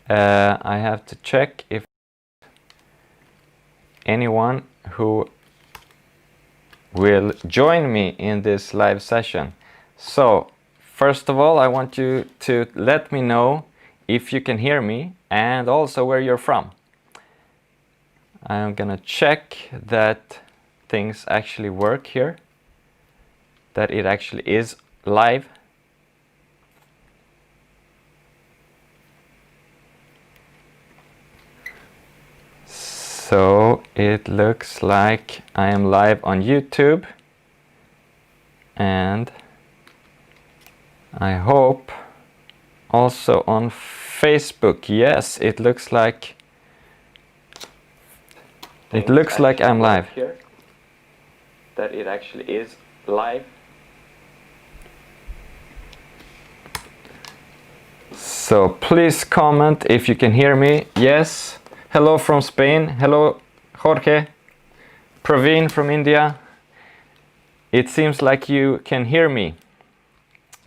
I have to check if anyone who will join me in this live session. So first of all, I want you to let me know if you can hear me and also where you're from. I'm gonna check that things actually work here, that it actually is live. So it looks like I am live on YouTube, and I hope also on Facebook. Yes, it looks like I'm live here, that it actually is live. So please comment if you can hear me. Yes. Hello from Spain. Hello, Jorge. Praveen from India. It seems like you can hear me.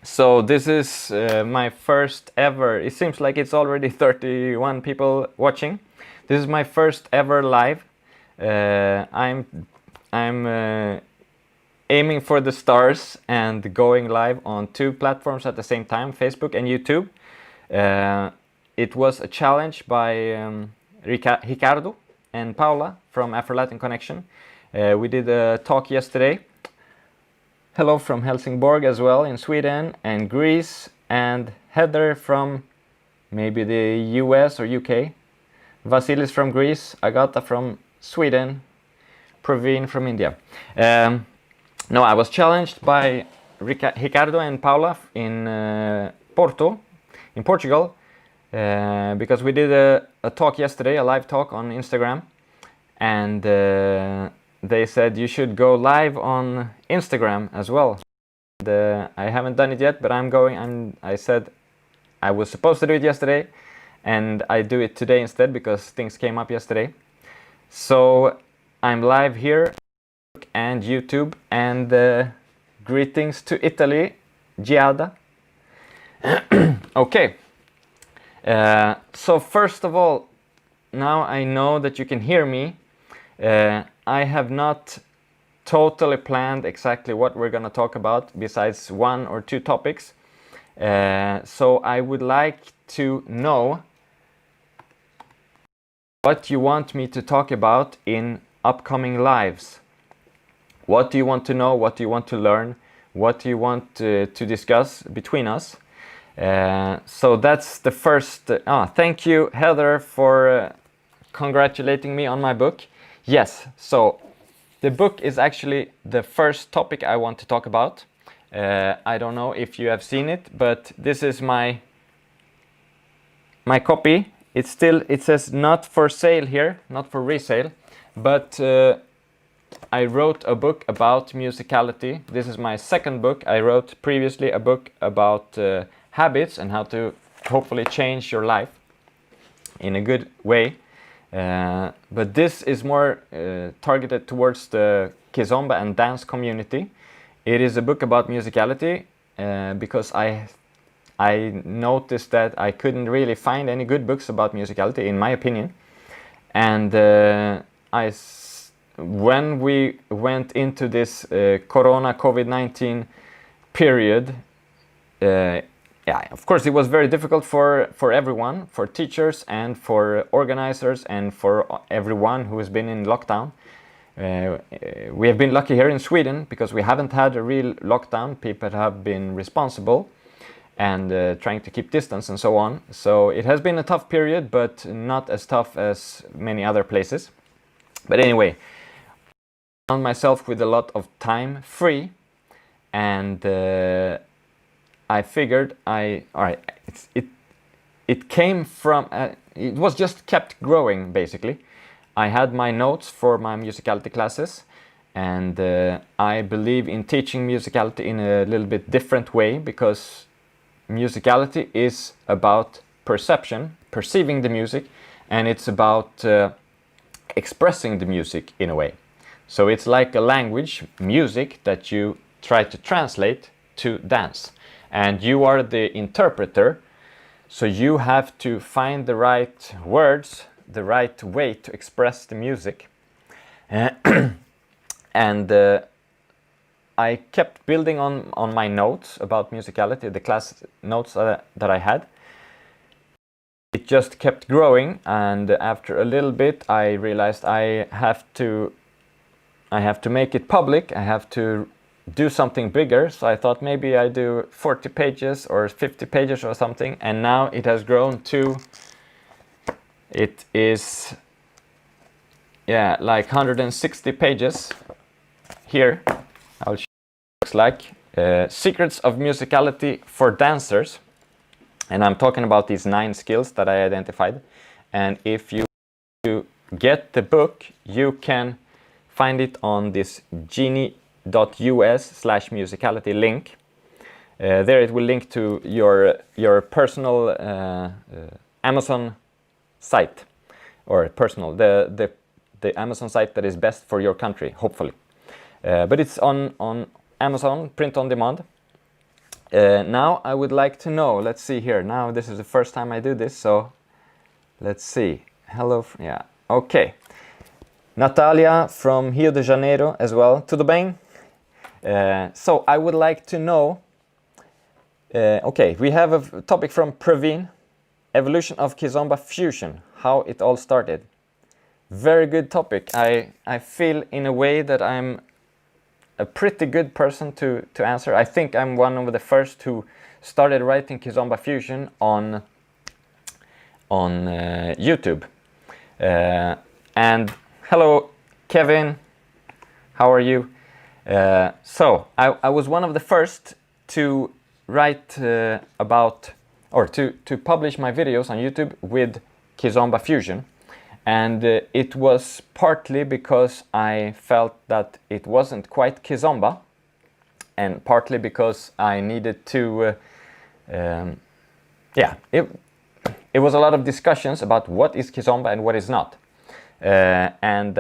So this is my first ever. It seems like it's already 31 people watching. This is my first ever live. I'm aiming for the stars and going live on 2 platforms at the same time, Facebook and YouTube. It was a challenge by Ricardo and Paula from Afro-Latin Connection. We did a talk yesterday. Hello from Helsingborg as well in Sweden, and Greece, and Heather from maybe the US or UK. Vasilis from Greece, Agata from Sweden, Praveen from India. No, I was challenged by Ricardo and Paula in Porto, in Portugal, because we did a talk yesterday, a live talk on Instagram, and they said you should go live on Instagram as well. And, I haven't done it yet, but I said I was supposed to do it yesterday, and I do it today instead because things came up yesterday. So I'm live here and YouTube, and greetings to Italy, Giada. Okay. So first of all, now I know that you can hear me. I have not totally planned exactly what we're going to talk about besides 1 or 2 topics. So I would like to know what you want me to talk about in upcoming lives. What do you want to know? What do you want to learn? What do you want to discuss between us? So that's the first. Thank you, Heather, for congratulating me on my book. Yes, so the book is actually the first topic I want to talk about. I don't know if you have seen it, but this is my copy. It says not for sale here, not for resale, but I wrote a book about musicality. This is my second book. I wrote previously a book about habits and how to hopefully change your life in a good way. But this is more targeted towards the Kizomba and dance community. It is a book about musicality because I noticed that I couldn't really find any good books about musicality, in my opinion. And when we went into this Corona COVID-19 period, yeah, of course it was very difficult for everyone, for teachers and for organizers and for everyone who has been in lockdown. We have been lucky here in Sweden because we haven't had a real lockdown. People have been responsible and trying to keep distance and so on. So it has been a tough period, but not as tough as many other places. But anyway, I found myself with a lot of time free, and I figured it came from it was just kept growing basically. I had my notes for my musicality classes, and I believe in teaching musicality in a little bit different way, because musicality is about perception, perceiving the music, and it's about expressing the music in a way. So it's like a language, music, that you try to translate to dance, and you are the interpreter So you have to find the right words, the right way to express the music. And I kept building on my notes about musicality, the class notes that I had. It just kept growing, and after a little bit I realized I have to make it public. I have to do something bigger. So I thought maybe I do 40 pages or 50 pages or something, and now it has grown to, it is, yeah, like 160 pages. Here I'll show you what it looks like. Secrets of Musicality for Dancers. And I'm talking about these 9 skills that I identified. And if you get the book, you can find it on this genie.us/musicality link. There it will link to your personal Amazon site, or personal, the Amazon site that is best for your country, hopefully. But it's on Amazon, print on demand. Now I would like to know, let's see here, now this is the first time I do this, so let's see. Hello, yeah, okay. Natalia from Rio de Janeiro as well, tudo bem? So I would like to know, okay, we have a topic from Praveen, evolution of Kizomba Fusion, how it all started. Very good topic. I feel in a way that I'm a pretty good person to answer. I think I'm one of the first who started writing Kizomba Fusion on YouTube. And hello, Kevin, how are you? So I was one of the first to write about, or to publish my videos on YouTube with Kizomba Fusion. And it was partly because I felt that it wasn't quite Kizomba, and partly because I needed to, yeah, it was a lot of discussions about what is Kizomba and what is not. And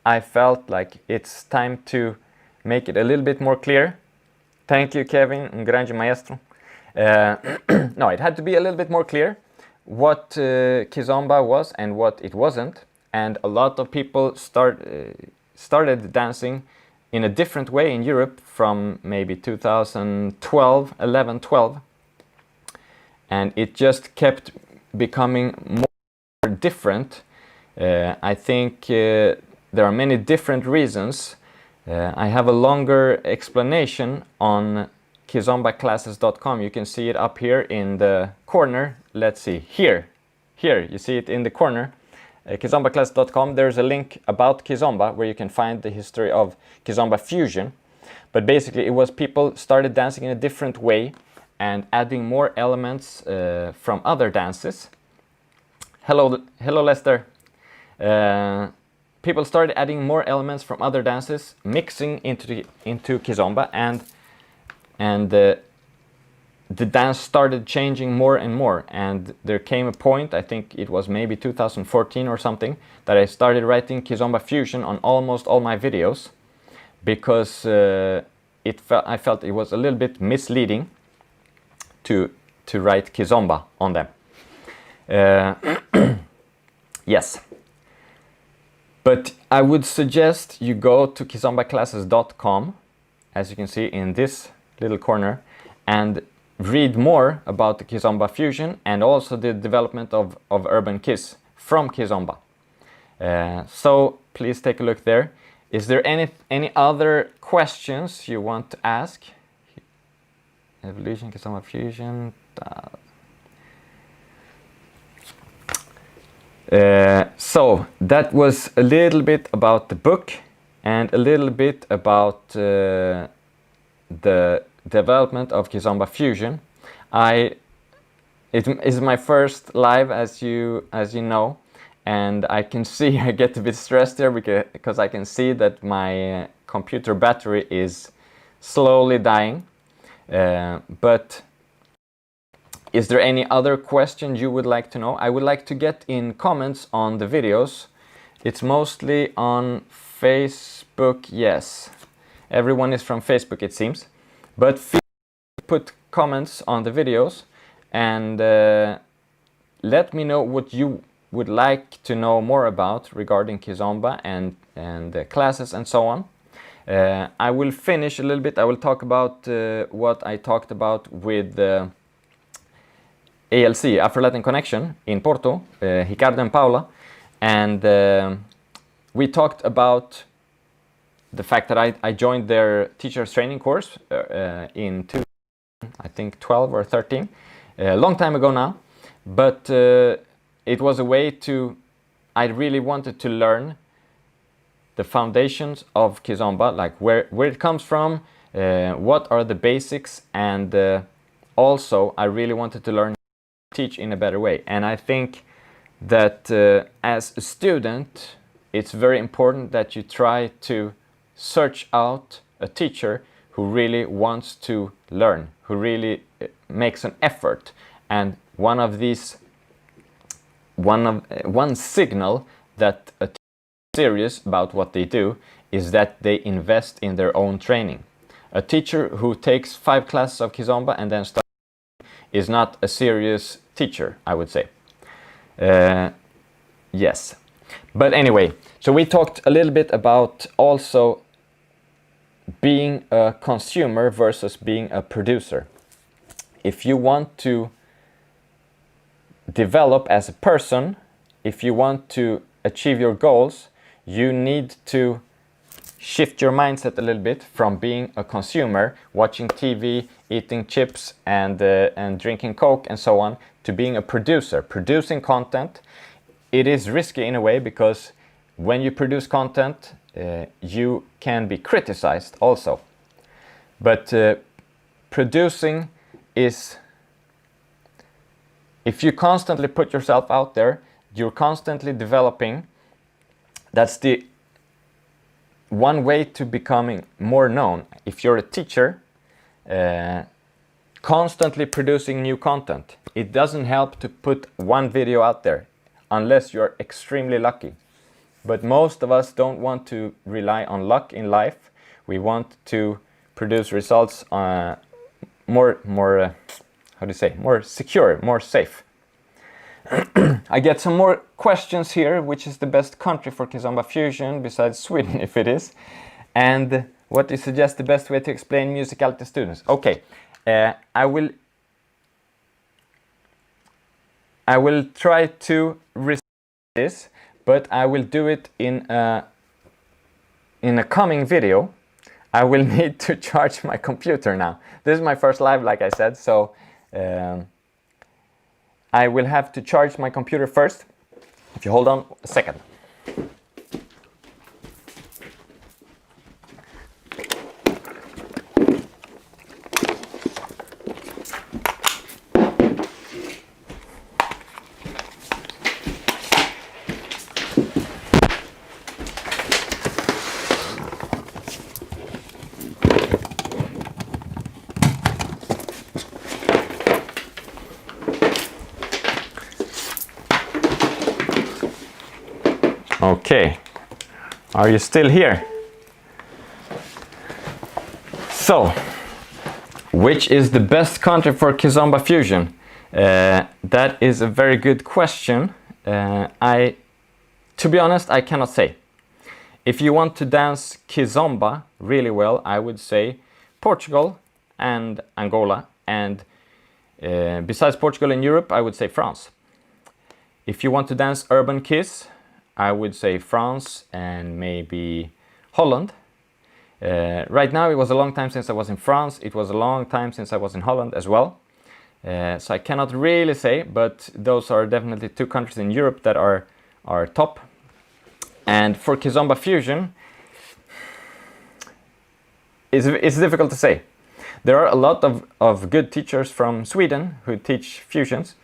I felt like it's time to make it a little bit more clear. Thank you, Kevin, un grande maestro. No, it had to be a little bit more clear what Kizomba was and what it wasn't, and a lot of people started dancing in a different way in Europe from maybe 2012, 11, 12, and it just kept becoming more different. I think there are many different reasons. I have a longer explanation on kizombaclasses.com. You can see it up here in the corner. Let's see, here you see it in the corner, kizombaclasses.com. There's a link about Kizomba where you can find the history of Kizomba Fusion. But basically it was people started dancing in a different way and adding more elements from other dances. Hello Lester. People started adding more elements from other dances, mixing into Kizomba, and the dance started changing more and more. And there came a point, I think it was maybe 2014 or something, that I started writing Kizomba Fusion on almost all my videos, because I felt it was a little bit misleading to write Kizomba on them. Yes. But I would suggest you go to kizombaclasses.com, as you can see in this little corner, and read more about the Kizomba Fusion and also the development of Urban Kiz from Kizomba. So please take a look there. Is there any other questions you want to ask? Evolution, Kizomba Fusion. So that was a little bit about the book and a little bit about the development of Kizomba Fusion. It is my first live, as you know, and I can see I get a bit stressed here because I can see that my computer battery is slowly dying. But is there any other question you would like to know? I would like to get in comments on the videos. It's mostly on Facebook, yes. Everyone is from Facebook, it seems. But put comments on the videos, and let me know what you would like to know more about regarding Kizomba and classes and so on. I will finish a little bit. I will talk about what I talked about with ALC, Afro-Latin Connection, in Porto, Ricardo and Paula, and we talked about the fact that I joined their teacher's training course in I think 12 or 13, a long time ago now, but it was a way to, I really wanted to learn the foundations of Kizomba, like where it comes from, what are the basics, and also I really wanted to learn teach in a better way. And I think that as a student, it's very important that you try to search out a teacher who really wants to learn, who really makes an effort. And one signal that a teacher is serious about what they do is that they invest in their own training. A teacher who takes 5 classes of Kizomba and then starts is not a serious teacher, I would say. Yes. But anyway, so we talked a little bit about also being a consumer versus being a producer. If you want to develop as a person, if you want to achieve your goals, you need to shift your mindset a little bit from being a consumer, watching TV, eating chips and drinking Coke and so on, to being a producer, producing content. It is risky in a way because when you produce content, you can be criticized also. But producing is, if you constantly put yourself out there, you're constantly developing. That's the one way to becoming more known. If you're a teacher, constantly producing new content, it doesn't help to put one video out there unless you're extremely lucky. But most of us don't want to rely on luck in life. We want to produce results more secure, more safe. I get some more questions here. Which is the best country for Kizomba Fusion besides Sweden, if it is? And what do you suggest the best way to explain musicality to students? Okay, I will try to research this, but I will do it in a coming video. I will need to charge my computer now. This is my first live, like I said, so I will have to charge my computer first. If you hold on a second. Okay, are you still here? So, which is the best country for Kizomba Fusion? That is a very good question. To be honest, I cannot say. If you want to dance Kizomba really well, I would say Portugal and Angola, and besides Portugal in Europe, I would say France. If you want to dance urban kiss, I would say France and maybe Holland. Right now, it was a long time since I was in France. It was a long time since I was in Holland as well. So I cannot really say, but those are definitely 2 countries in Europe that are top. And for Kizomba Fusion, it's difficult to say. There are a lot of good teachers from Sweden who teach fusions,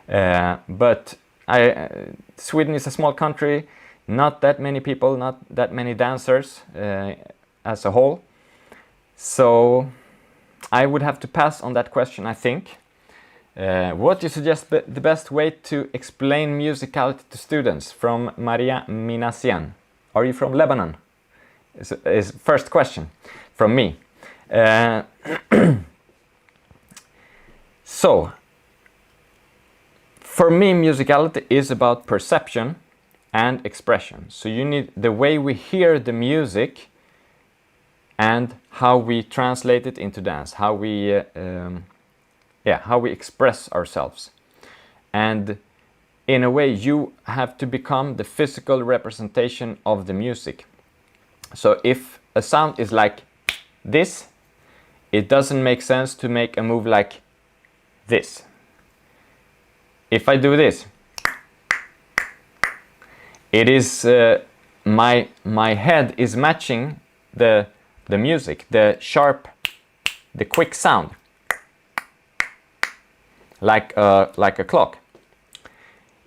but Sweden is a small country, not that many people, not that many dancers as a whole. So I would have to pass on that question, I think. What do you suggest the best way to explain musicality to students? From Maria Minasian. Are you from Lebanon? Is first question from me. So For me, musicality is about perception and expression. So you need the way we hear the music and how we translate it into dance, how we express ourselves. And in a way, you have to become the physical representation of the music. So if a sound is like this, it doesn't make sense to make a move like this. If I do this, it is my head is matching the music, the sharp, the quick sound, like a clock.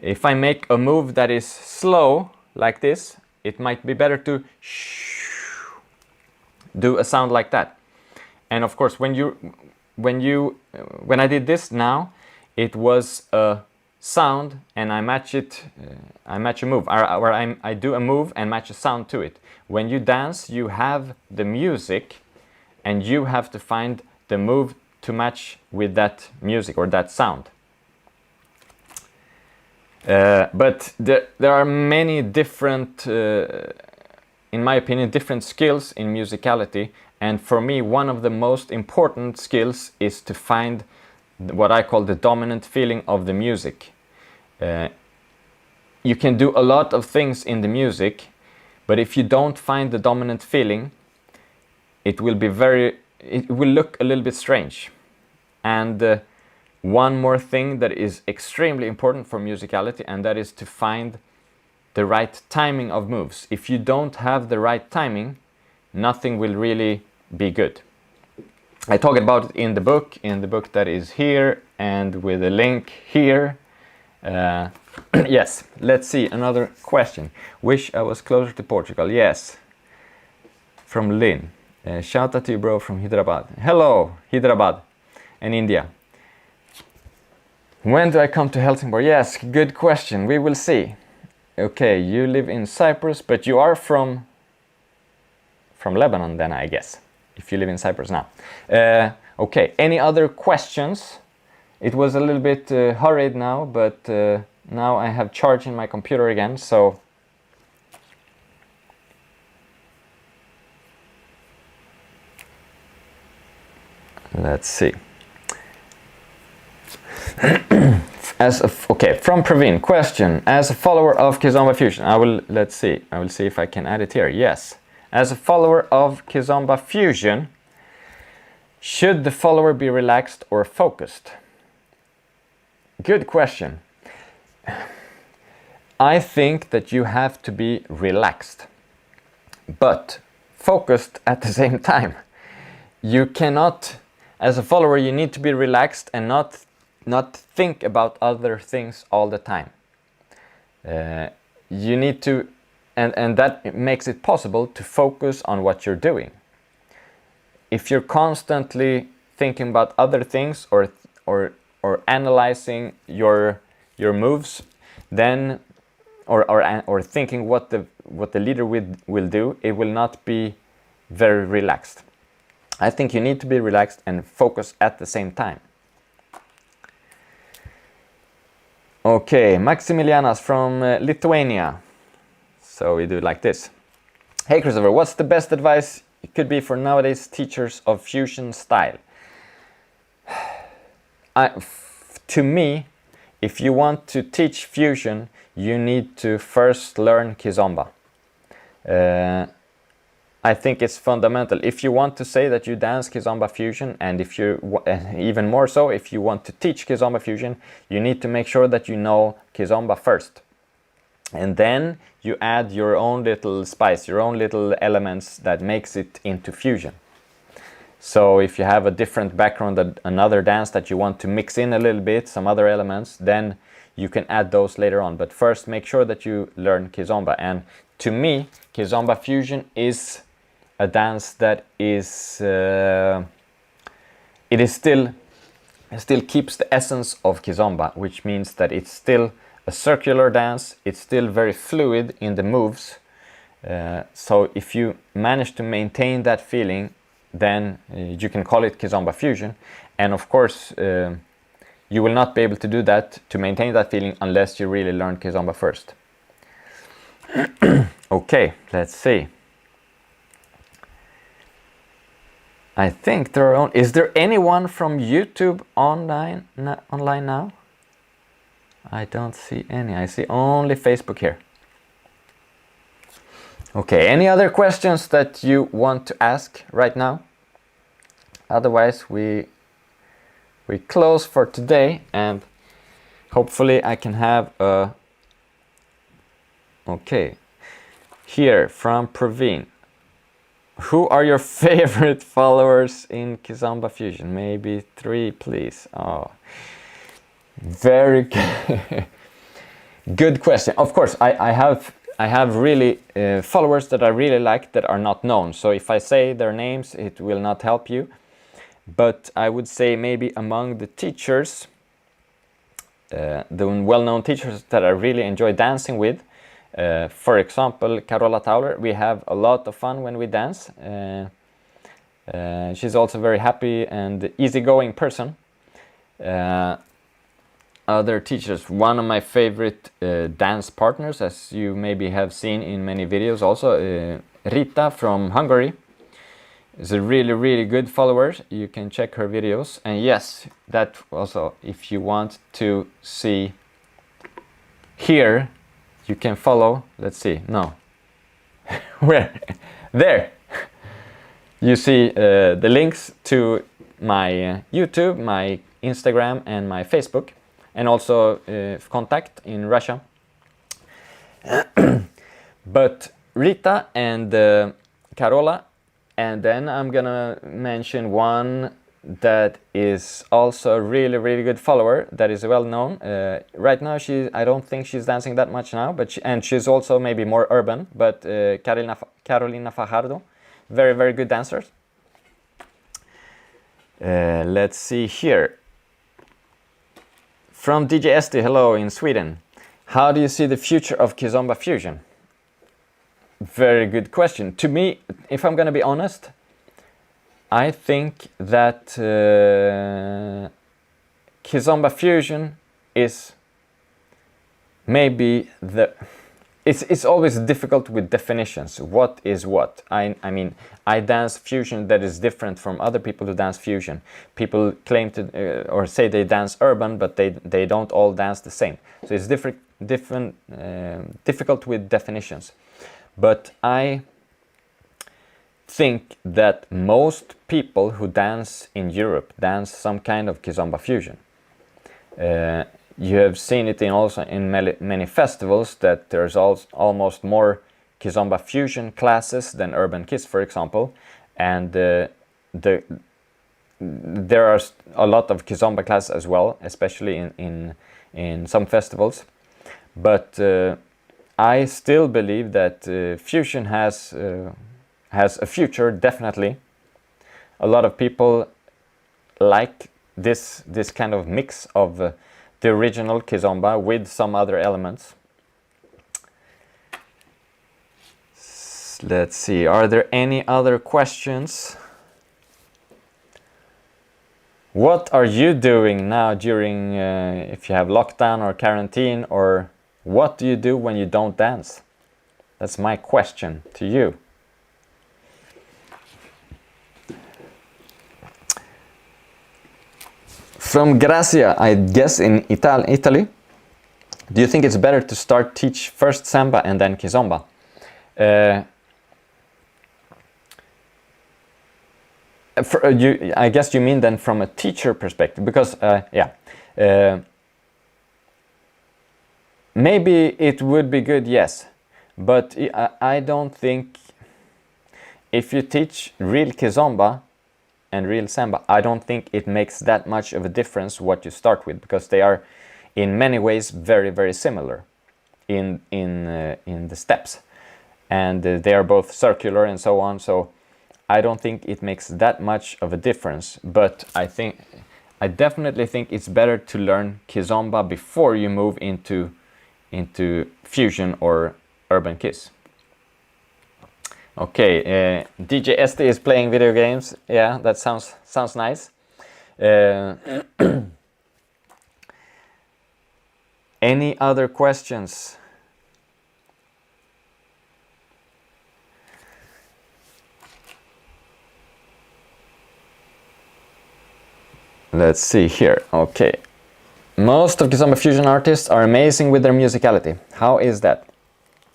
If I make a move that is slow like this, it might be better to do a sound like that. And of course, when I did this now, it was a sound, and I match it. I match a move, or I do a move and match a sound to it. When you dance, you have the music, and you have to find the move to match with that music or that sound. But there are many different, in my opinion, different skills in musicality. And for me, one of the most important skills is to find what I call the dominant feeling of the music. You can do a lot of things in the music, but if you don't find the dominant feeling, it will look a little bit strange. And one more thing that is extremely important for musicality, and that is to find the right timing of moves. If you don't have the right timing, nothing will really be good. I talk about it in the book that is here, and with a link here. Yes, let's see, another question. Wish I was closer to Portugal. Yes, from Lynn. Shout out to you, bro, from Hyderabad. Hello, Hyderabad and India. When do I come to Helsingborg? Yes, good question. We will see. Okay, you live in Cyprus, but you are from Lebanon then, I guess, if you live in Cyprus now. Okay, any other questions? It was a little bit hurried now, but now I have charge in my computer again, so let's see. Okay, from Praveen, question. As a follower of Kizomba Fusion, I will see if I can add it here. Yes. As a follower of Kizomba Fusion, should the follower be relaxed or focused? Good question. I think that you have to be relaxed, but focused at the same time. You cannot, as a follower, you need to be relaxed and not think about other things all the time. You need to, and that makes it possible to focus on what you're doing. If you're constantly thinking about other things or analyzing your moves, then or thinking what the leader will do, it will not be very relaxed. I think you need to be relaxed and focus at the same time. Okay, Maximilianas from Lithuania. So we do it like this. Hey Kristofer, what's the best advice it could be for nowadays teachers of fusion style? To me, if you want to teach fusion, you need to first learn Kizomba. I think it's fundamental. If you want to say that you dance Kizomba Fusion, and if you even more so, if you want to teach Kizomba Fusion, you need to make sure that you know Kizomba first. And then you add your own little spice, your own little elements that makes it into fusion. So if you have a different background, another dance that you want to mix in a little bit, some other elements, then you can add those later on. But first make sure that you learn Kizomba. And to me, Kizomba Fusion is a dance that is it still keeps the essence of Kizomba, which means that it's still a circular dance. It's still very fluid in the moves. So if you manage to maintain that feeling, then you can call it Kizomba Fusion. And of course, you will not be able to do that, to maintain that feeling, unless you really learn Kizomba first. Okay, let's see. I think there are is there anyone from YouTube online now? I don't see any. I see only Facebook here. Okay, any other questions that you want to ask right now? Otherwise, we close for today, and hopefully I can have a... Okay, here from Praveen. Who are your favorite followers in Kizomba Fusion? Maybe 3, please. Oh, very good. Good question. Of course, I have really followers that I really like that are not known. So if I say their names, it will not help you. But I would say maybe among the teachers, the well-known teachers that I really enjoy dancing with, for example, Carola Tauler, we have a lot of fun when we dance. She's also a very happy and easygoing person. Other teachers, one of my favorite dance partners, as you maybe have seen in many videos also, Rita from Hungary, is a really good follower. You can check her videos. And yes, that also, if you want to see here, you can follow. Let's see, no. Where? There! You see the links to my YouTube, my Instagram and my Facebook, and also contact in Russia. But Rita and Carola, and then I'm gonna mention one that is also a really good follower that is well known. Right now I don't think she's dancing that much now, but she's also maybe more urban, but Carolina Fajardo, very good dancers. Let's see here. From DJ Esti, hello in Sweden. How do you see the future of Kizomba Fusion? Very good question. To me, if I'm gonna be honest, I think that Kizomba Fusion is maybe it's always difficult with definitions. What is what? I mean, I dance fusion that is different from other people who dance fusion. People claim to or say they dance urban, but they don't all dance the same. So it's difficult with definitions. But I think that most people who dance in Europe dance some kind of Kizomba Fusion. You have seen it also in many festivals that there's almost more Kizomba Fusion classes than Urban Kiss, for example, and there are a lot of Kizomba classes as well, especially in some festivals. But I still believe that Fusion has a future, definitely. A lot of people like this kind of mix of the original Kizomba with some other elements. Let's see, are there any other questions? What are you doing now during, if you have lockdown or quarantine, or what do you do when you don't dance? That's my question to you. From Grazia, I guess in Italy, do you think it's better to teach first samba and then Kizomba? I guess you mean then from a teacher perspective, because maybe it would be good, yes, but I don't think if you teach real Kizomba and real samba, I don't think it makes that much of a difference what you start with, because they are in many ways very similar in the steps, and they are both circular and so on. So I don't think it makes that much of a difference, but I definitely think it's better to learn Kizomba before you move into fusion or urban kiss. Okay, DJ Esti is playing video games. Yeah, that sounds nice. Any other questions? Let's see here. Okay. Most of Kizomba Fusion artists are amazing with their musicality. How is that?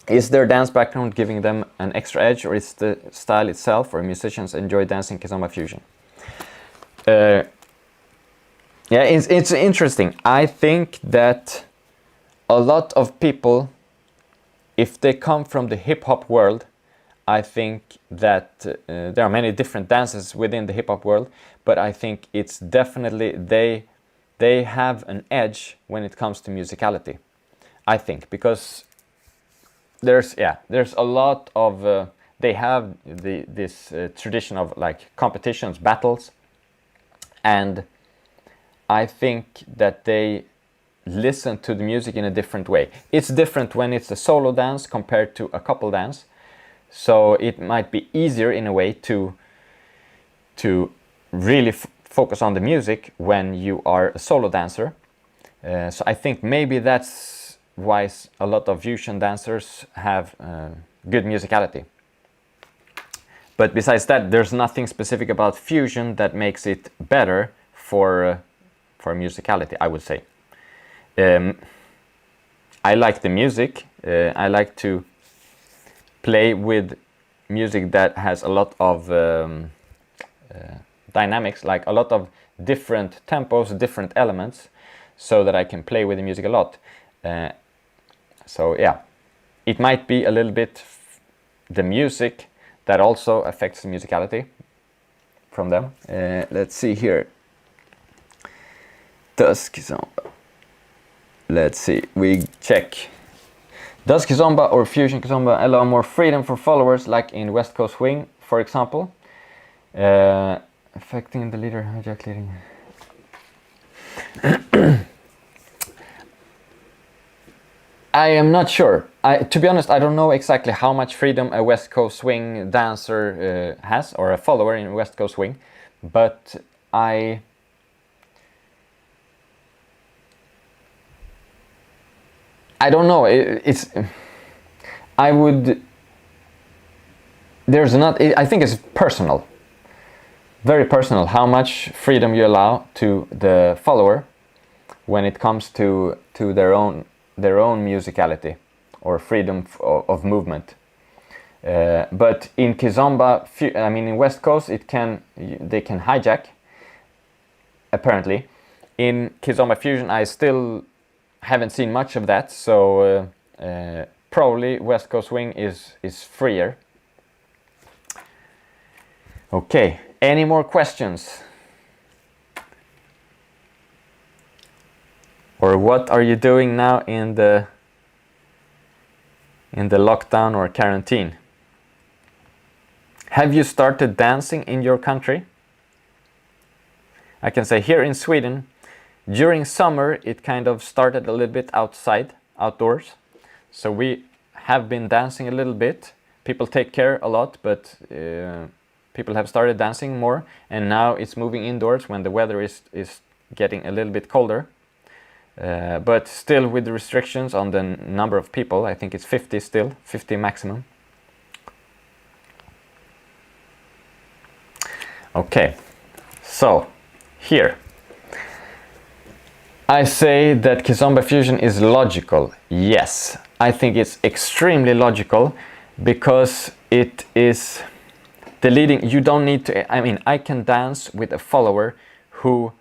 Is their dance background giving them an extra edge, or is the style itself, or musicians enjoy dancing Kizomba Fusion? Yeah, it's interesting. I think that a lot of people, if they come from the hip-hop world, I think that there are many different dances within the hip-hop world, but I think it's definitely they have an edge when it comes to musicality. I think because there's a lot of they have this tradition of like competitions, battles, and I think that they listen to the music in a different way. It's different when it's a solo dance compared to a couple dance, so it might be easier in a way to really focus on the music when you are a solo dancer. So I think maybe that's why a lot of fusion dancers have good musicality. But besides that, there's nothing specific about fusion that makes it better for musicality, I would say. I like the music. I like to play with music that has a lot of dynamics, like a lot of different tempos, different elements, so that I can play with the music a lot. So yeah, it might be a little bit the music that also affects the musicality from them. Let's see here. Does Kizomba? Let's see, we check. Does Kizomba or Fusion Kizomba allow more freedom for followers, like in West Coast Swing, for example? Affecting the leader, hijack leading. I am not sure. To be honest, I don't know exactly how much freedom a West Coast Swing dancer has, or a follower in West Coast Swing, but I don't know. I think it's personal, very personal, how much freedom you allow to the follower when it comes to their own musicality or freedom of movement. But in Kizomba, I mean in West Coast, they can hijack. Apparently, in Kizomba Fusion, I still haven't seen much of that, so probably West Coast Swing is freer. Okay, any more questions? Or what are you doing now in the lockdown or quarantine? Have you started dancing in your country? I can say here in Sweden, during summer it kind of started a little bit outdoors. So we have been dancing a little bit. People take care a lot, but people have started dancing more, and now it's moving indoors when the weather is getting a little bit colder. But still with the restrictions on the number of people. I think it's 50 still, 50 maximum. Okay, so here I say that Kizomba Fusion is logical. Yes, I think it's extremely logical, because it is the leading. You don't need to, I mean, I can dance with a follower who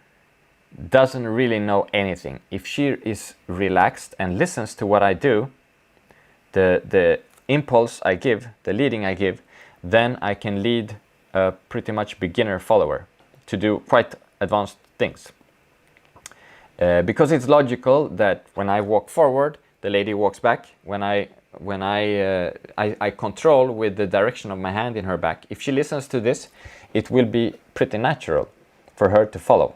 doesn't really know anything. If she is relaxed and listens to what I do, the impulse I give, the leading I give, then I can lead a pretty much beginner follower to do quite advanced things. Because it's logical that when I walk forward, the lady walks back. When I control with the direction of my hand in her back. If she listens to this, it will be pretty natural for her to follow.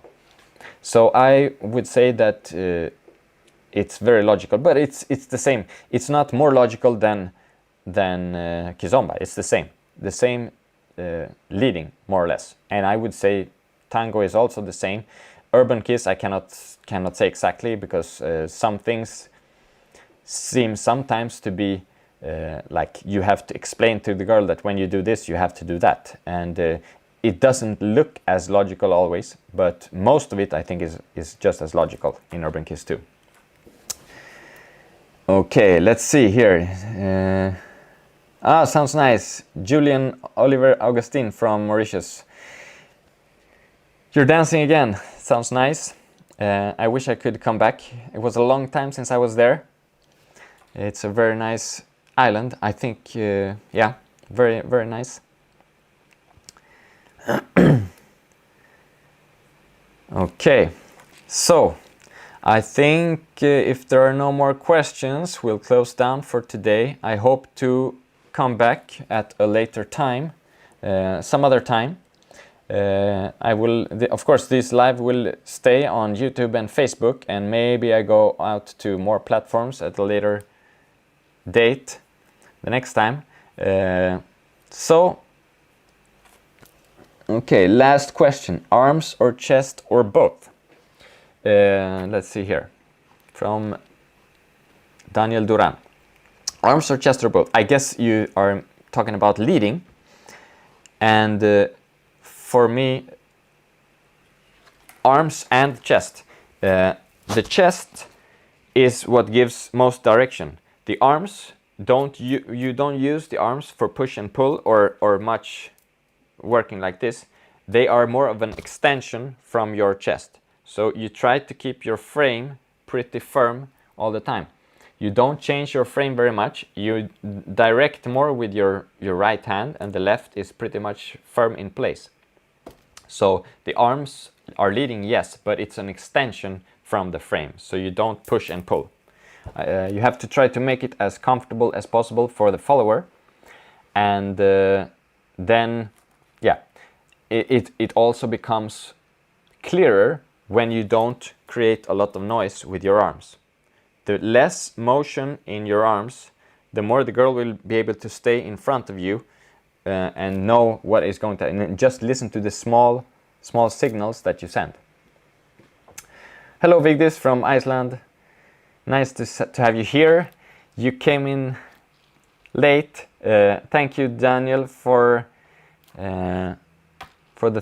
So I would say that it's very logical, but it's the same. It's not more logical than Kizomba. It's the same leading, more or less. And I would say tango is also the same. Urban Kiss I cannot say exactly, because some things seem sometimes to be like you have to explain to the girl that when you do this, you have to do that. And it doesn't look as logical always, but most of it I think is just as logical in Urban Kiss 2. Okay, let's see here. Sounds nice. Julian Oliver Augustine from Mauritius. You're dancing again. Sounds nice. I wish I could come back. It was a long time since I was there. It's a very nice island. I think, yeah, very, very nice. Okay, so I think if there are no more questions, we'll close down for today. I hope to come back at a later time, some other time. Of course, this live will stay on YouTube and Facebook, and maybe I go out to more platforms at a later date the next time. Okay, last question. Arms or chest or both? Let's see here. From Daniel Duran. Arms or chest or both? I guess you are talking about leading. And for me, arms and chest. The chest is what gives most direction. The arms, you don't use the arms for push and pull or much working like this. They are more of an extension from your chest. So you try to keep your frame pretty firm all the time. You don't change your frame very much. You direct more with your right hand, and the left is pretty much firm in place. So the arms are leading, yes, but it's an extension from the frame. So you don't push and pull. You have to try to make it as comfortable as possible for the follower. And then, yeah, it also becomes clearer when you don't create a lot of noise with your arms. The less motion in your arms, the more the girl will be able to stay in front of you and know what is going to, and just listen to the small signals that you send. Hello Vigdis from Iceland. Nice to have you here. You came in late. Thank you, Daniel, for the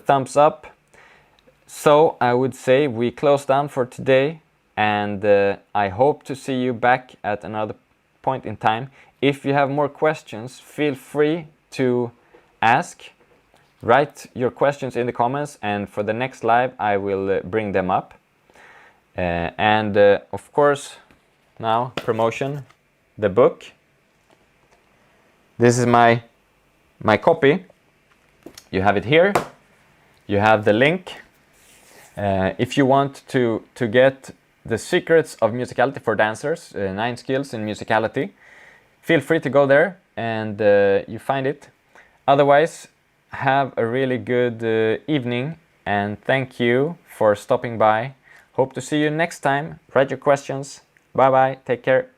thumbs up. So I would say we close down for today, and I hope to see you back at another point in time. If you have more questions, feel free to ask. Write your questions in the comments, and for the next live I will bring them up. And of course, now promotion, the book. This is my copy. You have it here. You have the link. If you want to get the secrets of musicality for dancers, 9 skills in musicality, feel free to go there and you find it. Otherwise, have a really good evening, and thank you for stopping by. Hope to see you next time. Write your questions. Bye bye. Take care.